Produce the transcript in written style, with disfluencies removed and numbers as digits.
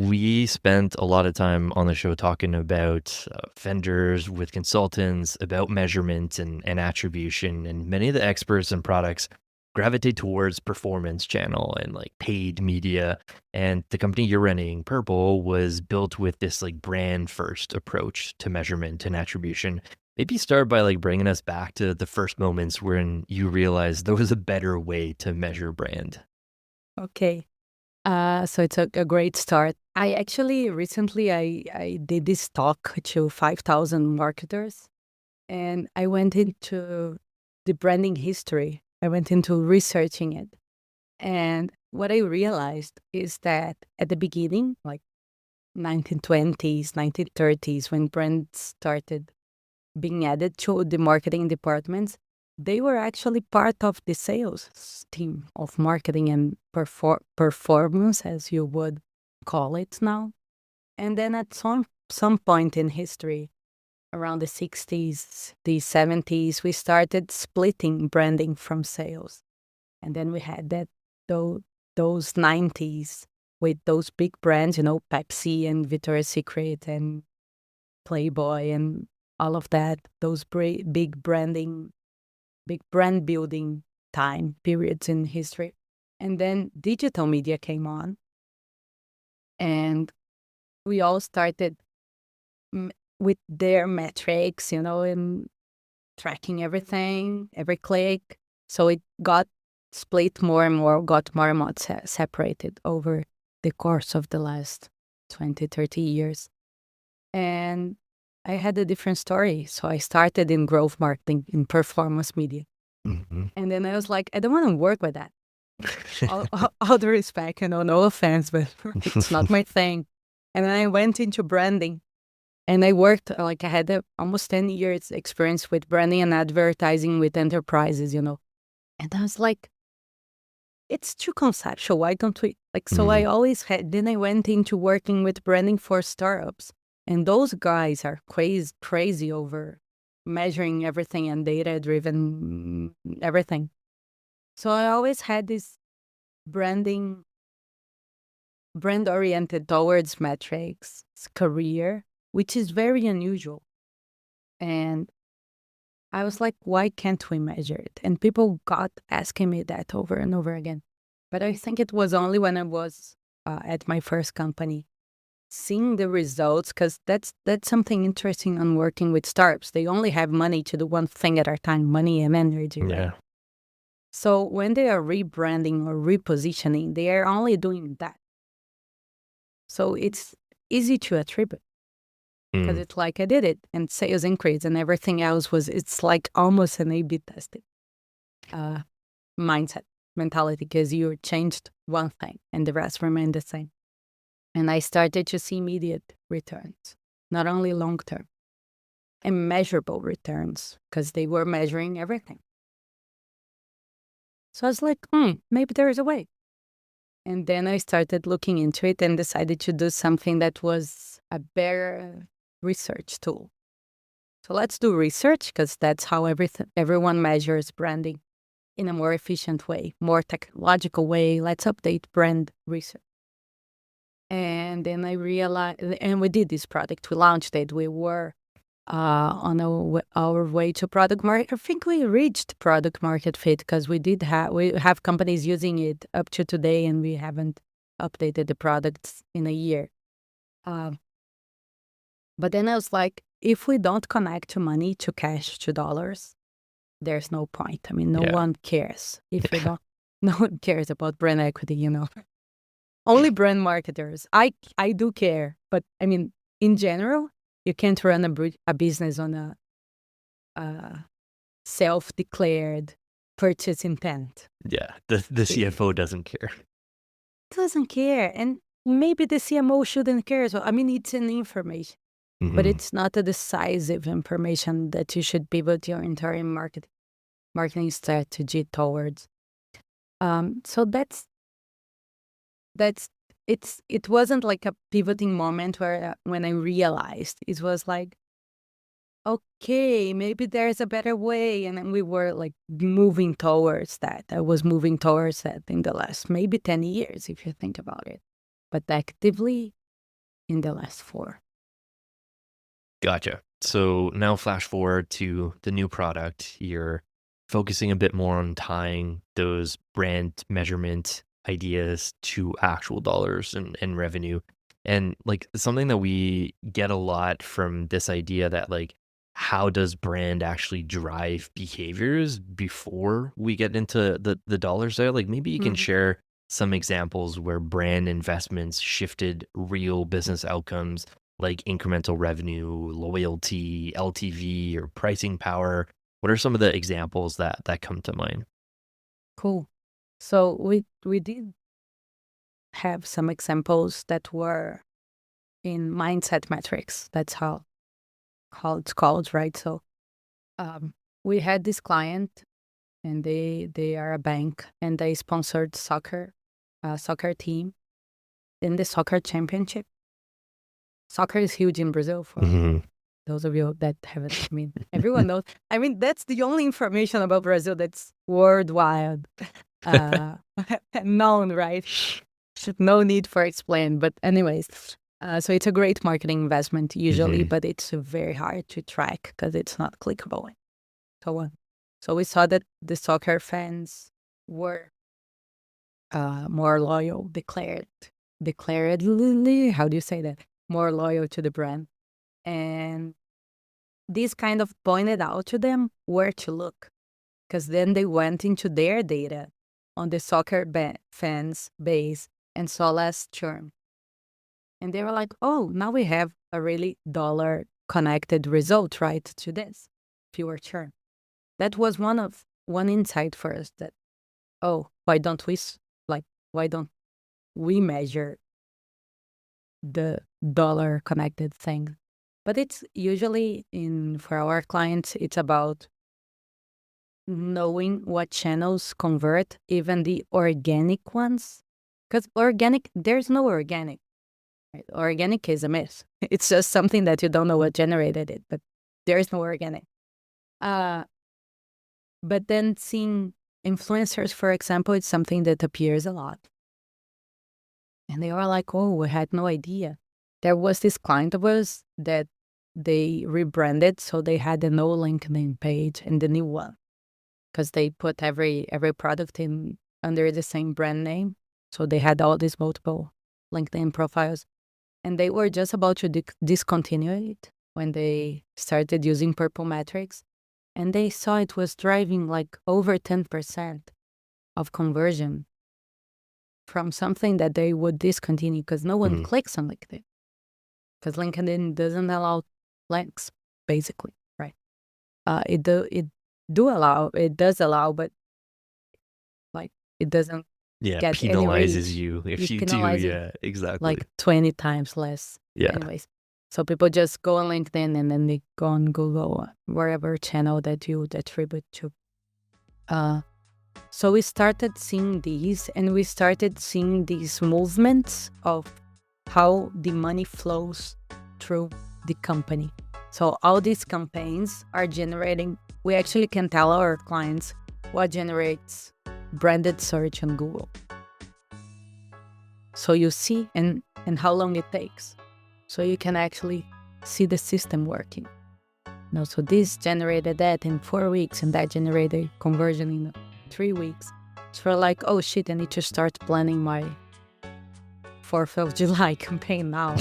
We spent a lot of time on the show talking about vendors with consultants, about measurement and attribution. And many of the experts and products gravitate towards performance channel and like paid media. And the company you're running, Purple, was built with this like brand first approach to measurement and attribution. Maybe start by like bringing us back to the first moments when you realized there was a better way to measure brand. Okay. So it's a great start. I actually recently I did this talk to 5,000 marketers, and I went into the branding history. I went into researching it. And what I realized is that at the beginning, like 1920s, 1930s, when brands started being added to the marketing departments, they were actually part of the sales team of marketing and performance, as you would call it now. And then at some point in history, around the 60s, the 70s, we started splitting branding from sales. And then we had tho- those 90s with those big brands, Pepsi and Victoria's Secret and Playboy and all of that, those big brand building time periods in history. And then digital media came on, and we all started with their metrics, and tracking everything, every click. So it got split more and more, got more and more separated over the course of the last 20, 30 years. And I had a different story. So I started in growth marketing, in performance media. Mhm. And then I was like, I don't want to work with that. All the respect, no offense, but it's not my thing. And then I went into branding, and I worked, like I had almost 10 years experience with branding and advertising with enterprises. And I was like, it's too conceptual. Why don't we? So I Mm, always had, then I went into working with branding for startups. And those guys are crazy over measuring everything and data driven everything. So I always had this branding, brand oriented towards metrics career, which is very unusual. And I was like, why can't we measure it? And people got asking me that over and over again. But I think it was only when I was at my first company, seeing the results, because that's something interesting on working with startups. They only have money to do one thing at a time, money and energy, right? yeah. So when they are rebranding or repositioning, they are only doing that. So it's easy to attribute because Mm, it's like I did it and sales increase and everything else it's like almost an A/B tested uh, mindset mentality because you changed one thing and the rest remained the same. And I started to see immediate returns, not only long term and measurable returns because they were measuring everything. So I was like, maybe there is a way. And then I started looking into it and decided to do something that was a better research tool. So let's do research because that's how everyone measures branding in a more efficient way, more technological way. Let's update brand research. And then I realized, and we did this product. We launched it. We were on our way to product market. I think we reached product market fit because we have companies using it up to today, and we haven't updated the products in a year. Um, but then I was like, if we don't connect to money, to cash, to dollars, there's no point. I mean, no yeah. one cares if you don't. No one cares about brand equity. Only brand marketers. I do care, but I mean, in general, you can't run a business on a self-declared purchase intent. Yeah. The It CFO doesn't care. doesn't care, and maybe the CMO shouldn't care as well. I mean, it's an information, but Mhm. it's not a decisive information that you should pivot your entire marketing strategy towards. So that's it wasn't like a pivoting moment where when I realized it was like, okay, maybe there's a better way, and then we were like moving towards that. I was moving towards that in the last maybe 10 years if you think about it, but actively in the last 4. Gotcha. So now flash forward to the new product. You're focusing a bit more on tying those brand measurement ideas to actual dollars and revenue. And like something that we get a lot from this idea that like how does brand actually drive behaviors before we get into the dollars there? Like maybe you can Mhm. share some examples where brand investments shifted real business outcomes like incremental revenue, loyalty, LTV, or pricing power? What are some of the examples that come to mind? Cool. So we did have some examples that were in mindset metrics. That's how it's called, right? So um, we had this client, and they are a bank, and they sponsored soccer team in the soccer championship. Soccer is huge in Brazil for Mhm. those of you that haven't. I mean, everyone knows. I mean, that's the only information about Brazil that's worldwide uh, known, right? No need for explain. But anyways, so it's a great marketing investment usually, Mhm. but it's very hard to track because it's not clickable and so on. So we saw that the soccer fans were more loyal, declaredly, how do you say that? More loyal to the brand. And this kind of pointed out to them where to look, because then they went into their data on the fans base and saw less churn. And they were like, oh, now we have a really dollar connected result, right, to this fewer churn. That was one insight for us that, oh, why don't like, why don't we measure the dollar connected thing? But it's usually for our clients, it's about knowing what channels convert, even the organic ones. Because there's no organic. Right? Organic is a myth. It's just something that you don't know what generated it, but there is no organic. Uh, but then seeing influencers, for example, it's something that appears a lot. And they are like, oh, we had no idea. There was this client of ours that they rebranded, so they had a no LinkedIn page and the new one because they put every product in under the same brand name. So they had all these multiple LinkedIn profiles, and they were just about to discontinue it when they started using Purple Metrics, and they saw it was driving like over 10% of conversion from something that they would discontinue because no one Mhm. clicks on LinkedIn because LinkedIn doesn't allow links, basically, right? It does allow, but like it doesn't Yeah, get any penalizes reach. you if You you do. penalize it Yeah, exactly. like 20 times less. Yeah. Anyways, so people just go on LinkedIn and then they go on Google, wherever channel that you attribute to. Uh, so we started seeing these, and we started seeing these movements of how the money flows through the company. So all these campaigns are generating, we actually can tell our clients what generates branded search on Google. So you see and how long it takes. So you can actually see the system working. So this generated that in 4 weeks, and that generated conversion in 3 weeks. So we're like, oh shit, I need to start planning my 4th of July campaign now.